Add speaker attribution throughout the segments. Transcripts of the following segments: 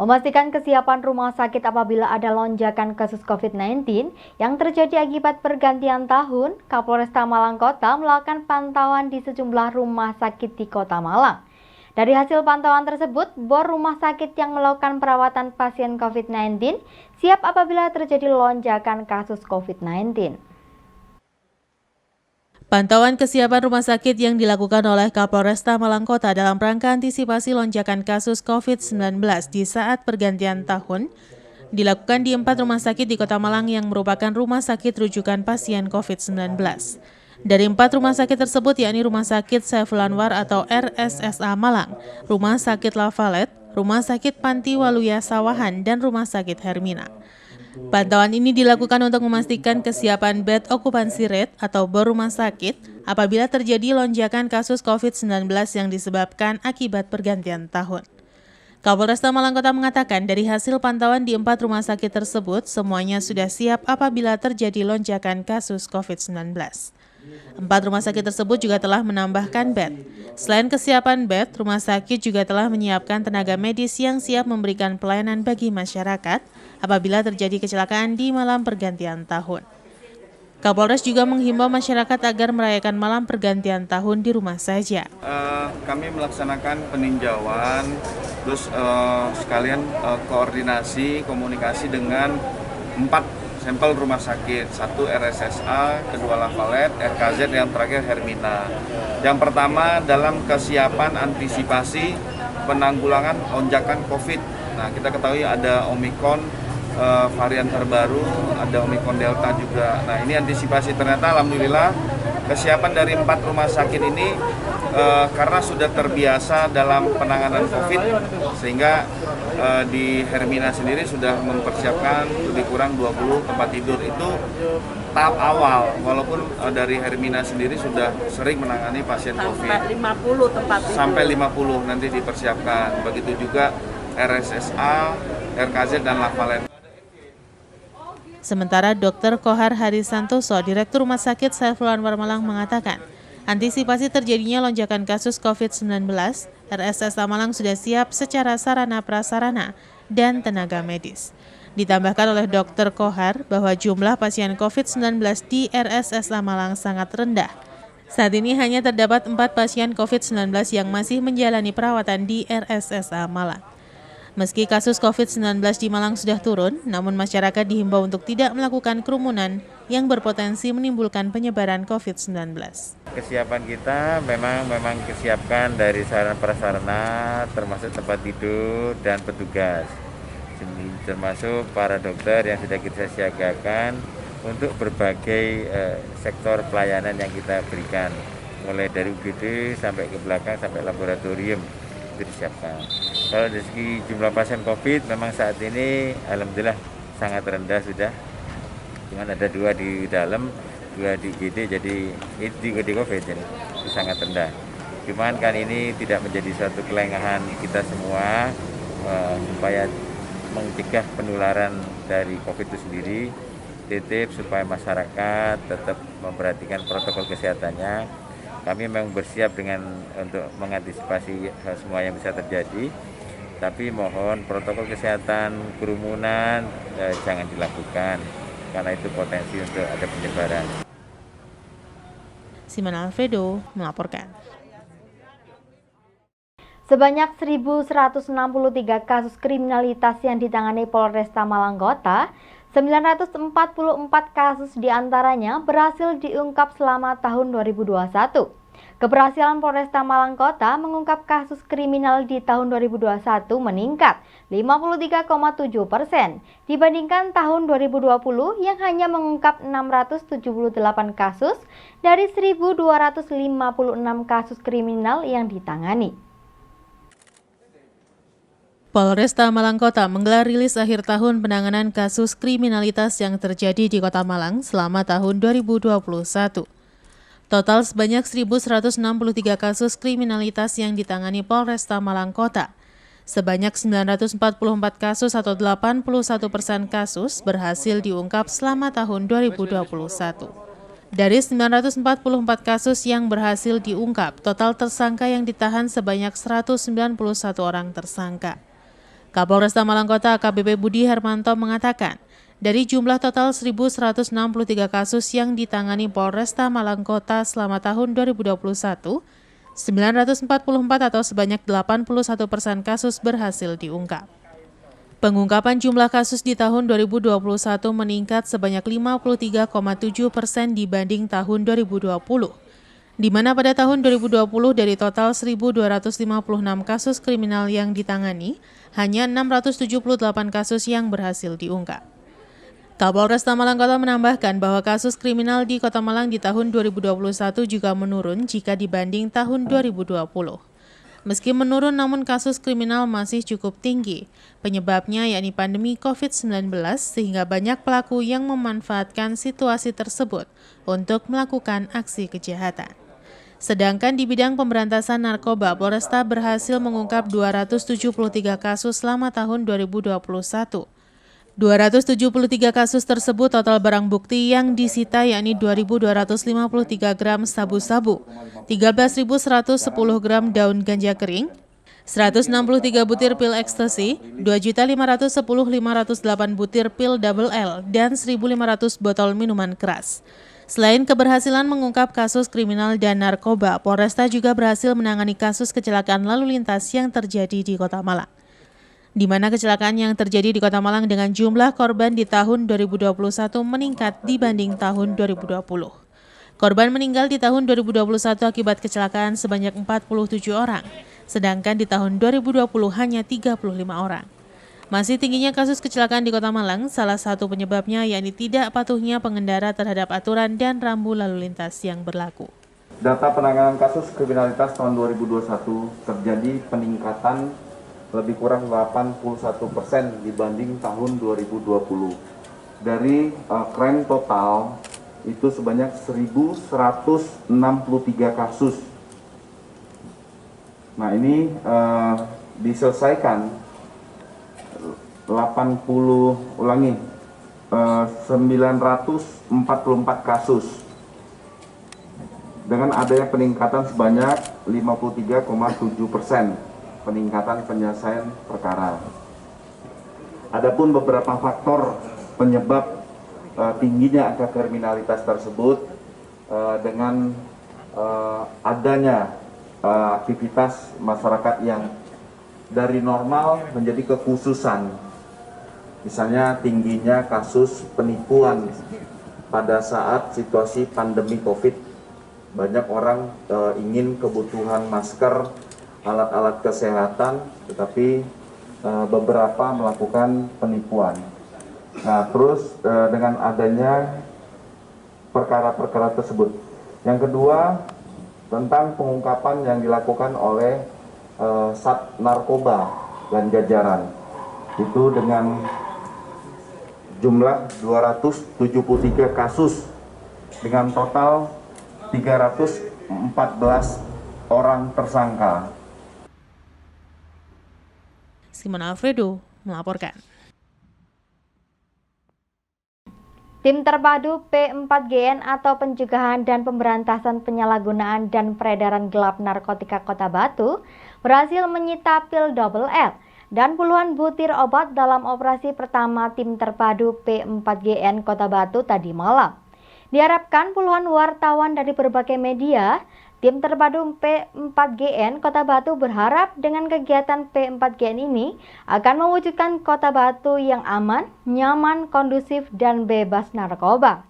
Speaker 1: Memastikan kesiapan rumah sakit apabila ada lonjakan kasus COVID-19 yang terjadi akibat pergantian tahun, Kapolresta Malang Kota melakukan pantauan di sejumlah rumah sakit di Kota Malang. Dari hasil pantauan tersebut, bor rumah sakit yang melakukan perawatan pasien COVID-19 siap apabila terjadi lonjakan kasus COVID-19.
Speaker 2: Pantauan kesiapan rumah sakit yang dilakukan oleh Kapolresta Malang Kota dalam rangka antisipasi lonjakan kasus COVID-19 di saat pergantian tahun dilakukan di 4 rumah sakit di Kota Malang yang merupakan rumah sakit rujukan pasien COVID-19. Dari 4 rumah sakit tersebut yakni Rumah Sakit Saiful Anwar atau RSSA Malang, Rumah Sakit Lavalet, Rumah Sakit Panti Waluya Sawahan, dan Rumah Sakit Hermina. Pantauan ini dilakukan untuk memastikan kesiapan bed occupancy rate atau bor rumah sakit apabila terjadi lonjakan kasus COVID-19 yang disebabkan akibat pergantian tahun. Kapolresta Malang Kota mengatakan dari hasil pantauan di 4 rumah sakit tersebut, semuanya sudah siap apabila terjadi lonjakan kasus COVID-19. 4 rumah sakit tersebut juga telah menambahkan bed. Selain kesiapan bed, rumah sakit juga telah menyiapkan tenaga medis yang siap memberikan pelayanan bagi masyarakat apabila terjadi kecelakaan di malam pergantian tahun. Kapolres juga menghimbau masyarakat agar merayakan malam pergantian tahun di rumah saja.
Speaker 3: Kami melaksanakan peninjauan, terus sekalian koordinasi, komunikasi dengan 4 sampel rumah sakit, 1 RSSA, kedua Lavalet, RKZ, yang terakhir Hermina. Yang pertama dalam kesiapan antisipasi penanggulangan lonjakan COVID. Nah, kita ketahui ada Omikron varian terbaru, ada Omikron Delta juga. Nah, ini antisipasi, ternyata alhamdulillah kesiapan dari 4 rumah sakit ini karena sudah terbiasa dalam penanganan COVID, sehingga di Hermina sendiri sudah mempersiapkan lebih kurang 20 tempat tidur. Itu tahap awal, walaupun dari Hermina sendiri sudah sering menangani pasien COVID.
Speaker 4: Sampai 50 tempat tidur.
Speaker 3: Sampai 50 nanti dipersiapkan. Begitu juga RSSA, RKZ, dan Lavalet.
Speaker 2: Sementara Dr. Kohar Harisantoso, Direktur Rumah Sakit Saiful Anwar Malang mengatakan, antisipasi terjadinya lonjakan kasus COVID-19, RSSA Malang sudah siap secara sarana prasarana dan tenaga medis. Ditambahkan oleh Dr. Kohar bahwa jumlah pasien COVID-19 di RSSA Malang sangat rendah. Saat ini hanya terdapat 4 pasien COVID-19 yang masih menjalani perawatan di RSSA Malang. Meski kasus COVID-19 di Malang sudah turun, namun masyarakat dihimbau untuk tidak melakukan kerumunan yang berpotensi menimbulkan penyebaran COVID-19.
Speaker 5: Kesiapan kita memang kesiapkan dari sarana prasarana, termasuk tempat tidur dan petugas, termasuk para dokter yang sudah kita siagakan untuk berbagai sektor pelayanan yang kita berikan, mulai dari UGD sampai ke belakang sampai laboratorium itu disiapkan. Kalau dari segi jumlah pasien COVID memang saat ini alhamdulillah sangat rendah sudah. Cuman ada 2 di dalam, 2 di IGD, jadi di COVID jadi itu sangat rendah. Cuman kan ini tidak menjadi suatu kelengahan kita semua supaya mencegah penularan dari COVID itu sendiri. Titip supaya masyarakat tetap memperhatikan protokol kesehatannya. Kami memang bersiap untuk mengantisipasi semua yang bisa terjadi, tapi mohon protokol kesehatan, kerumunan jangan dilakukan, karena itu potensi untuk ada penyebaran.
Speaker 2: Siman Alfredo melaporkan.
Speaker 1: Sebanyak 1.163 kasus kriminalitas yang ditangani Polresta Malang Kota, 944 kasus diantaranya berhasil diungkap selama tahun 2021. Keberhasilan Polresta Malang Kota mengungkap kasus kriminal di tahun 2021 meningkat 53,7% dibandingkan tahun 2020 yang hanya mengungkap 678 kasus dari 1.256 kasus kriminal yang ditangani.
Speaker 2: Polresta Malang Kota menggelar rilis akhir tahun penanganan kasus kriminalitas yang terjadi di Kota Malang selama tahun 2021. Total sebanyak 1.163 kasus kriminalitas yang ditangani Polresta Malang Kota. Sebanyak 944 kasus atau 81% kasus berhasil diungkap selama tahun 2021. Dari 944 kasus yang berhasil diungkap, total tersangka yang ditahan sebanyak 191 orang tersangka. Kapolresta Malang Kota AKBP Budi Hermanto mengatakan, dari jumlah total 1.163 kasus yang ditangani Polresta Malang Kota selama tahun 2021, 944 atau sebanyak 81% kasus berhasil diungkap. Pengungkapan jumlah kasus di tahun 2021 meningkat sebanyak 53,7% dibanding tahun 2020, di mana pada tahun 2020 dari total 1.256 kasus kriminal yang ditangani, hanya 678 kasus yang berhasil diungkap. Kapolresta Malang Kota menambahkan bahwa kasus kriminal di Kota Malang di tahun 2021 juga menurun jika dibanding tahun 2020. Meski menurun namun kasus kriminal masih cukup tinggi. Penyebabnya yakni pandemi COVID-19 sehingga banyak pelaku yang memanfaatkan situasi tersebut untuk melakukan aksi kejahatan. Sedangkan di bidang pemberantasan narkoba, Polresta berhasil mengungkap 273 kasus selama tahun 2021. 273 kasus tersebut total barang bukti yang disita yakni 2.253 gram sabu-sabu, 13.110 gram daun ganja kering, 163 butir pil ekstasi, 2.510.508 butir pil double L, dan 1.500 botol minuman keras. Selain keberhasilan mengungkap kasus kriminal dan narkoba, Polresta juga berhasil menangani kasus kecelakaan lalu lintas yang terjadi di Kota Malang. Di mana kecelakaan yang terjadi di Kota Malang dengan jumlah korban di tahun 2021 meningkat dibanding tahun 2020. Korban meninggal di tahun 2021 akibat kecelakaan sebanyak 47 orang, sedangkan di tahun 2020 hanya 35 orang. Masih tingginya kasus kecelakaan di Kota Malang, salah satu penyebabnya yakni tidak patuhnya pengendara terhadap aturan dan rambu lalu lintas yang berlaku.
Speaker 3: Data penanganan kasus kriminalitas tahun 2021 terjadi peningkatan lebih kurang 81% dibanding tahun 2020. Dari crime total itu sebanyak 1.163 kasus. Nah ini diselesaikan 944 kasus dengan adanya peningkatan sebanyak 53,7% peningkatan penyelesaian perkara. Adapun beberapa faktor penyebab tingginya angka kriminalitas tersebut dengan adanya aktivitas masyarakat yang dari normal menjadi kekhususan. Misalnya tingginya kasus penipuan pada saat situasi pandemi COVID. Banyak orang ingin kebutuhan masker, alat-alat kesehatan, tetapi beberapa melakukan penipuan. Nah, terus dengan adanya perkara-perkara tersebut. Yang kedua, tentang pengungkapan yang dilakukan oleh Sat Narkoba dan jajaran. Itu dengan jumlah 273 kasus dengan total 314 orang tersangka.
Speaker 2: Simon Alfredo melaporkan.
Speaker 1: Tim Terpadu P4GN atau Pencegahan dan Pemberantasan Penyalahgunaan dan Peredaran Gelap Narkotika Kota Batu berhasil menyita pil double L dan puluhan butir obat dalam operasi pertama Tim Terpadu P4GN Kota Batu tadi malam. Diharapkan puluhan wartawan dari berbagai media, Tim Terpadu P4GN Kota Batu berharap dengan kegiatan P4GN ini akan mewujudkan Kota Batu yang aman, nyaman, kondusif, dan bebas narkoba.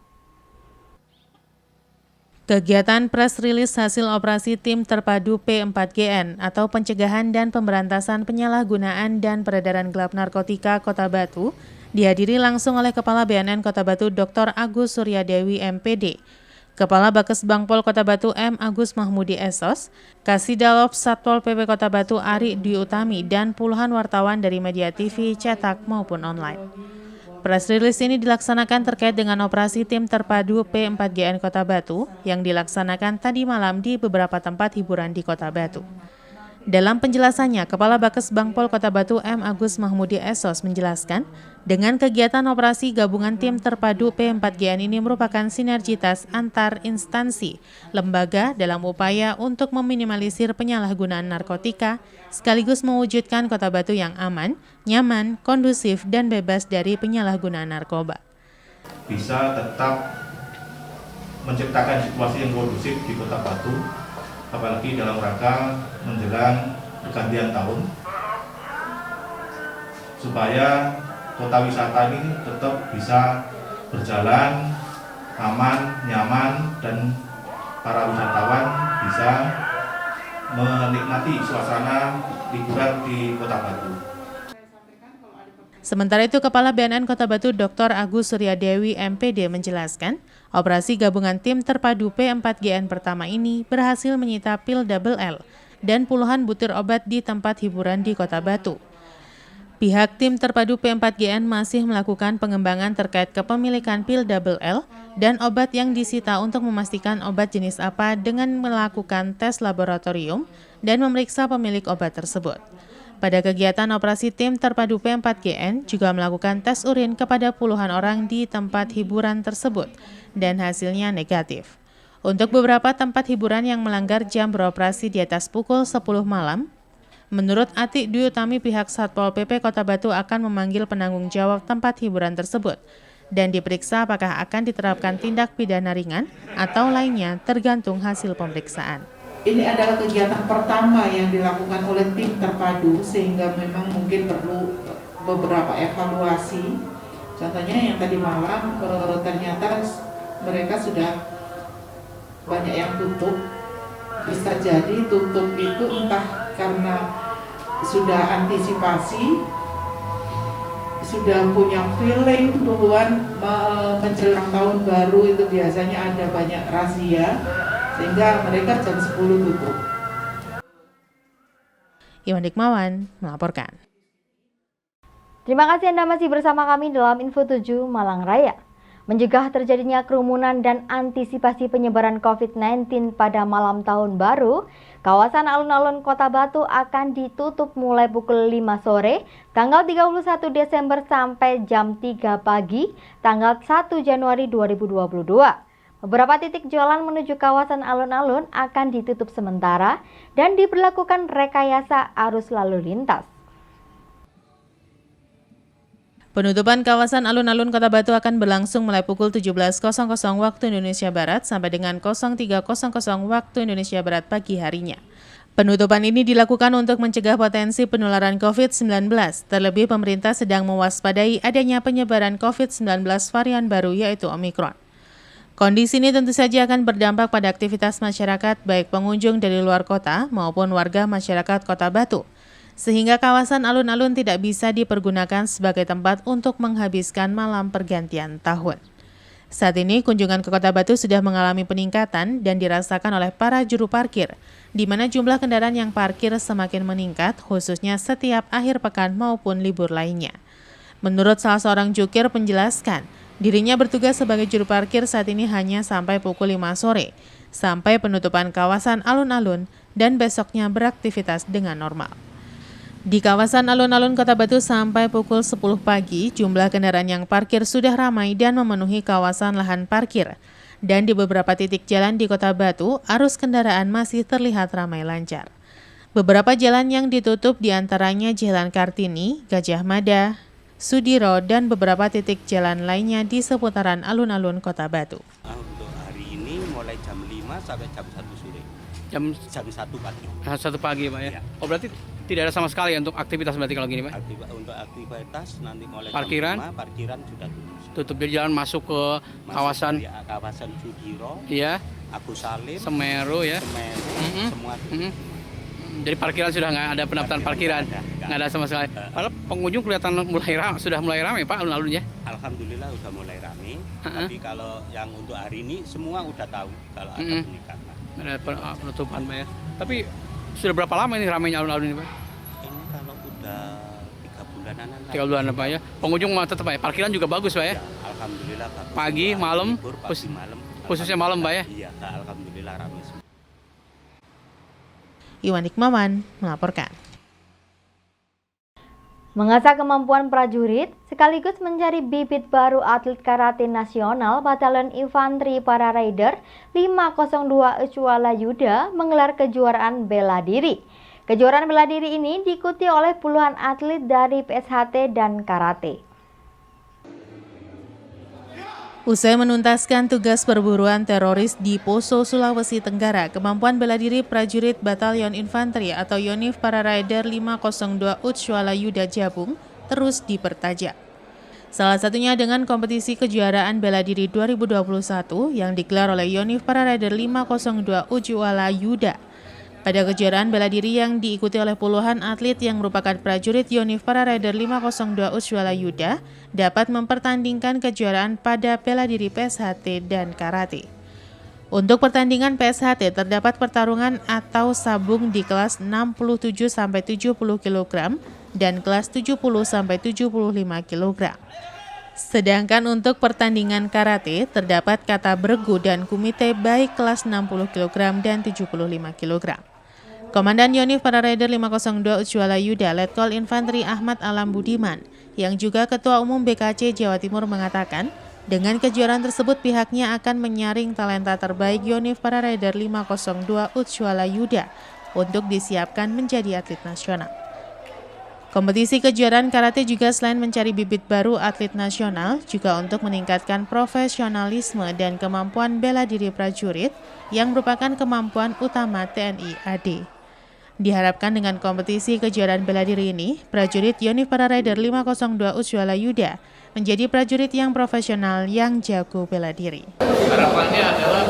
Speaker 2: Kegiatan press release hasil operasi Tim Terpadu P4GN atau Pencegahan dan Pemberantasan Penyalahgunaan dan Peredaran Gelap Narkotika Kota Batu dihadiri langsung oleh Kepala BNN Kota Batu Dr. Agus Suryadewi MPD, Kepala Bakes Bangpol Kota Batu M. Agus Mahmudi Esos, Kasidalob Satpol PP Kota Batu Ari Dwi Utami, dan puluhan wartawan dari media TV, cetak maupun online. Press release ini dilaksanakan terkait dengan operasi Tim Terpadu P4GN Kota Batu yang dilaksanakan tadi malam di beberapa tempat hiburan di Kota Batu. Dalam penjelasannya, Kepala Bakes Bangpol Kota Batu M. Agus Mahmudi Esos menjelaskan, dengan kegiatan operasi gabungan tim terpadu P4GN ini merupakan sinergitas antar instansi, lembaga dalam upaya untuk meminimalisir penyalahgunaan narkotika, sekaligus mewujudkan Kota Batu yang aman, nyaman, kondusif, dan bebas dari penyalahgunaan narkoba.
Speaker 4: Bisa tetap menciptakan situasi yang kondusif di Kota Batu, apalagi dalam rangka menjelang pergantian tahun, supaya kota wisata ini tetap bisa berjalan aman, nyaman, dan para wisatawan bisa menikmati suasana liburan di Kota Batu.
Speaker 2: Sementara itu, Kepala BNN Kota Batu Dr. Agus Suryadewi MPD menjelaskan, operasi gabungan tim terpadu P4GN pertama ini berhasil menyita pil double L dan puluhan butir obat di tempat hiburan di Kota Batu. Pihak tim terpadu P4GN masih melakukan pengembangan terkait kepemilikan pil double L dan obat yang disita untuk memastikan obat jenis apa dengan melakukan tes laboratorium dan memeriksa pemilik obat tersebut. Pada kegiatan operasi tim terpadu P4GN juga melakukan tes urin kepada puluhan orang di tempat hiburan tersebut dan hasilnya negatif. Untuk beberapa tempat hiburan yang melanggar jam beroperasi di atas pukul 10 malam, menurut Atik Dwi Utami pihak Satpol PP Kota Batu akan memanggil penanggung jawab tempat hiburan tersebut dan diperiksa apakah akan diterapkan tindak pidana ringan atau lainnya tergantung hasil pemeriksaan.
Speaker 6: Ini adalah kegiatan pertama yang dilakukan oleh tim terpadu sehingga memang mungkin perlu beberapa evaluasi. Contohnya yang tadi malam ternyata mereka sudah banyak yang tutup. Bisa jadi tutup itu entah karena sudah antisipasi, sudah punya feeling bahwa menjelang tahun baru itu biasanya ada banyak razia. Sehingga mereka jam 10 tutup.
Speaker 2: Iwan Dikmawan melaporkan.
Speaker 1: Terima kasih Anda masih bersama kami dalam Info 7 Malang Raya. Mencegah terjadinya kerumunan dan antisipasi penyebaran COVID-19 pada malam tahun baru, kawasan alun-alun Kota Batu akan ditutup mulai pukul 5 sore, tanggal 31 Desember sampai jam 3 pagi, tanggal 1 Januari 2022. Beberapa titik jalan menuju kawasan alun-alun akan ditutup sementara dan diberlakukan rekayasa arus lalu lintas.
Speaker 2: Penutupan kawasan alun-alun Kota Batu akan berlangsung mulai pukul 17.00 waktu Indonesia Barat sampai dengan 03.00 waktu Indonesia Barat pagi harinya. Penutupan ini dilakukan untuk mencegah potensi penularan COVID-19. Terlebih pemerintah sedang mewaspadai adanya penyebaran COVID-19 varian baru yaitu Omikron. Kondisi ini tentu saja akan berdampak pada aktivitas masyarakat baik pengunjung dari luar kota maupun warga masyarakat Kota Batu, sehingga kawasan alun-alun tidak bisa dipergunakan sebagai tempat untuk menghabiskan malam pergantian tahun. Saat ini kunjungan ke Kota Batu sudah mengalami peningkatan dan dirasakan oleh para juru parkir, di mana jumlah kendaraan yang parkir semakin meningkat khususnya setiap akhir pekan maupun libur lainnya. Menurut salah seorang jukir menjelaskan, dirinya bertugas sebagai juru parkir saat ini hanya sampai pukul 5 sore, sampai penutupan kawasan alun-alun dan besoknya beraktivitas dengan normal. Di kawasan alun-alun Kota Batu sampai pukul 10 pagi, jumlah kendaraan yang parkir sudah ramai dan memenuhi kawasan lahan parkir. Dan di beberapa titik jalan di Kota Batu, arus kendaraan masih terlihat ramai lancar. Beberapa jalan yang ditutup diantaranya Jalan Kartini, Gajah Mada, Sudiro, dan beberapa titik jalan lainnya di seputaran alun-alun Kota Batu.
Speaker 7: Untuk hari ini mulai jam 5 sampai jam 1 sore.
Speaker 8: Jam
Speaker 7: 1 pagi.
Speaker 8: 1 pagi Pak ya?
Speaker 7: Ya.
Speaker 8: Oh berarti tidak ada sama sekali untuk aktivitas berarti kalau gini Pak?
Speaker 7: Untuk aktivitas nanti mulai
Speaker 8: Parkiran?
Speaker 7: jam 5, parkiran sudah tutup.
Speaker 8: Tutup jadi jalan masuk ke kawasan
Speaker 7: kawasan Sudiro,
Speaker 8: iya,
Speaker 7: Agus Salim,
Speaker 8: Semeru ya.
Speaker 7: Semeru, semua tutup.
Speaker 8: Jadi parkiran sudah nggak ada pendaftaran parkiran, nggak ada sama sekali. Padahal pengunjung kelihatan sudah mulai ramai Pak alun-alunnya.
Speaker 7: Alhamdulillah sudah mulai ramai. Tapi kalau yang untuk hari ini semua udah tahu kalau ada peningkatan.
Speaker 8: Ada penutupan Pak ya. Tapi sudah berapa lama ini ramainya alun-alun ini Pak?
Speaker 7: Ini kalau udah 3 bulanan.
Speaker 8: 3 bulan Pak ya. Pengunjung tetap Pak ya. Parkiran juga bagus Pak ya.
Speaker 7: Ya alhamdulillah bagus.
Speaker 8: Pagi, malam,
Speaker 7: malam.
Speaker 8: khususnya malam Pak ya.
Speaker 7: Iya, alhamdulillah ramai semua.
Speaker 2: Iwan Hikmawan melaporkan.
Speaker 1: Mengasah kemampuan prajurit sekaligus mencari bibit baru atlet karate nasional Batalion Infanteri Para Raider 502 Ucwala Yuda menggelar kejuaraan bela diri. Kejuaraan bela diri ini diikuti oleh puluhan atlet dari PSHT dan karate.
Speaker 2: Usai menuntaskan tugas perburuan teroris di Poso, Sulawesi Tenggara, kemampuan bela diri prajurit Batalion Infanteri atau Yonif Para Raider 502 Ucwala Yuda Jabung terus dipertajam. Salah satunya dengan kompetisi kejuaraan bela diri 2021 yang digelar oleh Yonif Para Raider 502 Ucwala Yuda. Pada kejuaraan bela diri yang diikuti oleh puluhan atlet yang merupakan prajurit Yonif Para Raider 502 Ucwala Yuda dapat mempertandingkan kejuaraan pada bela diri PSHT dan karate. Untuk pertandingan PSHT terdapat pertarungan atau sabung di kelas 67-70 kg dan kelas 70-75 kg. Sedangkan untuk pertandingan karate terdapat kata bergu dan kumite baik kelas 60 kg dan 75 kg. Komandan Yonif Para Raider 502 Ucwala Yuda, Letkol Infanteri Ahmad Alam Budiman, yang juga Ketua Umum BKC Jawa Timur mengatakan, dengan kejuaraan tersebut pihaknya akan menyaring talenta terbaik Yonif Para Raider 502 Ucwala Yuda untuk disiapkan menjadi atlet nasional. Kompetisi kejuaraan karate juga selain mencari bibit baru atlet nasional, juga untuk meningkatkan profesionalisme dan kemampuan bela diri prajurit yang merupakan kemampuan utama TNI AD. Diharapkan dengan kompetisi kejuaraan bela diri ini, prajurit Yonif Para Raider 502 Ucwala Yuda menjadi prajurit yang profesional yang jago bela diri.
Speaker 8: Harapannya adalah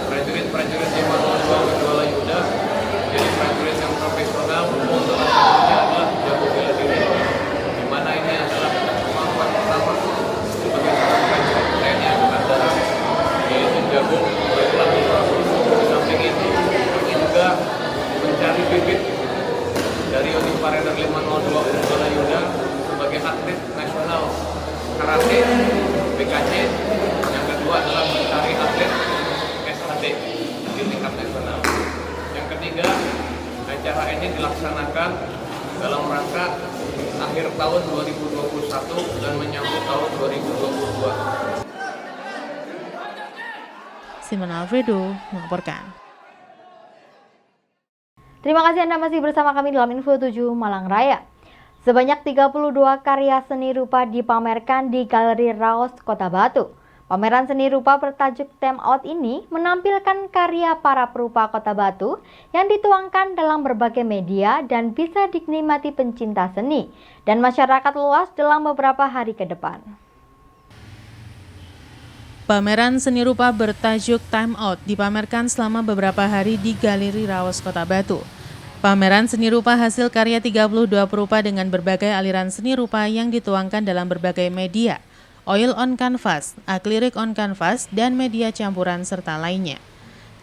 Speaker 8: prajurit-prajurit 502 Ucwala Yuda jadi prajurit yang profesional, salah satunya adalah jago bela diri, di mana ini adalah kemampuan pertama sebagai seorang prajurit TNI Angkatan Darat, yaitu jago berlatih. Di samping itu, ini juga mencari bibit dari Yonif Para Raider 502 Ucwala Yuda sebagai atlet nasional karate BKC. Yang kedua adalah mencari atlet SHT di tingkat nasional. Yang ketiga, acara ini dilaksanakan dalam rangka akhir tahun 2021 dan menyambut tahun 2022.
Speaker 2: Simon Alfredo melaporkan.
Speaker 1: Terima kasih Anda masih bersama kami dalam Info 7 Malang Raya. Sebanyak 32 karya seni rupa dipamerkan di Galeri Raos Kota Batu. Pameran seni rupa bertajuk Time Out ini menampilkan karya para perupa Kota Batu yang dituangkan dalam berbagai media dan bisa dinikmati pencinta seni dan masyarakat luas dalam beberapa hari ke depan.
Speaker 2: Pameran seni rupa bertajuk Time Out dipamerkan selama beberapa hari di Galeri Raos Kota Batu. Pameran seni rupa hasil karya 32 perupa dengan berbagai aliran seni rupa yang dituangkan dalam berbagai media, oil on canvas, akrilik on canvas, dan media campuran serta lainnya.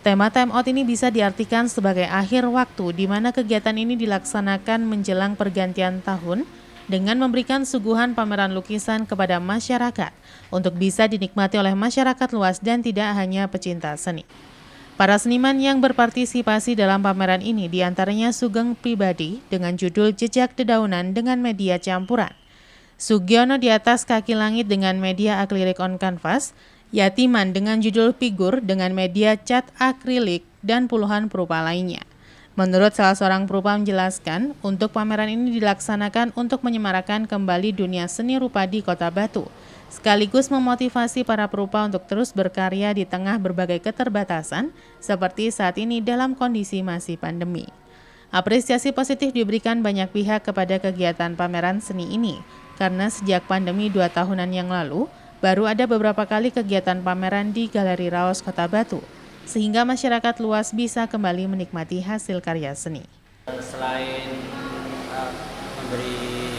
Speaker 2: Tema Time Out ini bisa diartikan sebagai akhir waktu di mana kegiatan ini dilaksanakan menjelang pergantian tahun dengan memberikan suguhan pameran lukisan kepada masyarakat untuk bisa dinikmati oleh masyarakat luas dan tidak hanya pecinta seni. Para seniman yang berpartisipasi dalam pameran ini diantaranya Sugeng Pribadi dengan judul Jejak Dedaunan dengan media campuran, Sugiono di atas kaki langit dengan media akrilik on canvas, Yatiman dengan judul Figur dengan media cat akrilik, dan puluhan perupa lainnya. Menurut salah seorang perupa menjelaskan, untuk pameran ini dilaksanakan untuk menyemarakan kembali dunia seni rupa di Kota Batu, sekaligus memotivasi para perupa untuk terus berkarya di tengah berbagai keterbatasan, seperti saat ini dalam kondisi masih pandemi. Apresiasi positif diberikan banyak pihak kepada kegiatan pameran seni ini, karena sejak pandemi 2 tahunan yang lalu, baru ada beberapa kali kegiatan pameran di Galeri Raos Kota Batu, sehingga masyarakat luas bisa kembali menikmati hasil karya seni.
Speaker 9: Selain memberi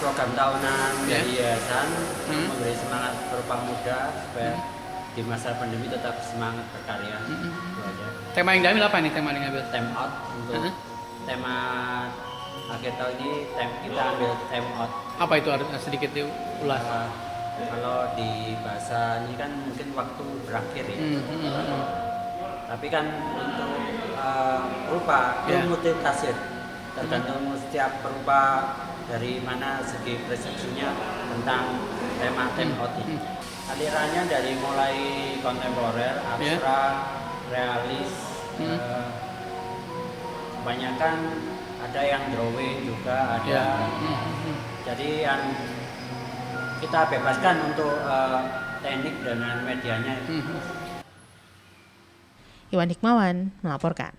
Speaker 9: program tahunan dari yayasan, memberi semangat perupa muda supaya di masa pandemi tetap semangat berkarya. Itu aja.
Speaker 8: Tema yang diambil apa nih, tema yang diambil?
Speaker 9: Time Out untuk tema akhir tahun ini, kita ambil Time Out.
Speaker 8: Apa itu, sedikit diulas?
Speaker 9: Kalau di bahasa ini kan mungkin waktu berakhir ya. Tapi kan untuk rupa, multitafsir, tergantung setiap rupa dari mana segi persepsinya tentang tema-tema otik. Alirannya dari mulai kontemporer, abstrak, realis, kebanyakan ada yang drawing juga ada. Jadi yang kita bebaskan untuk teknik dengan medianya.
Speaker 2: Iwan Hikmawan melaporkan.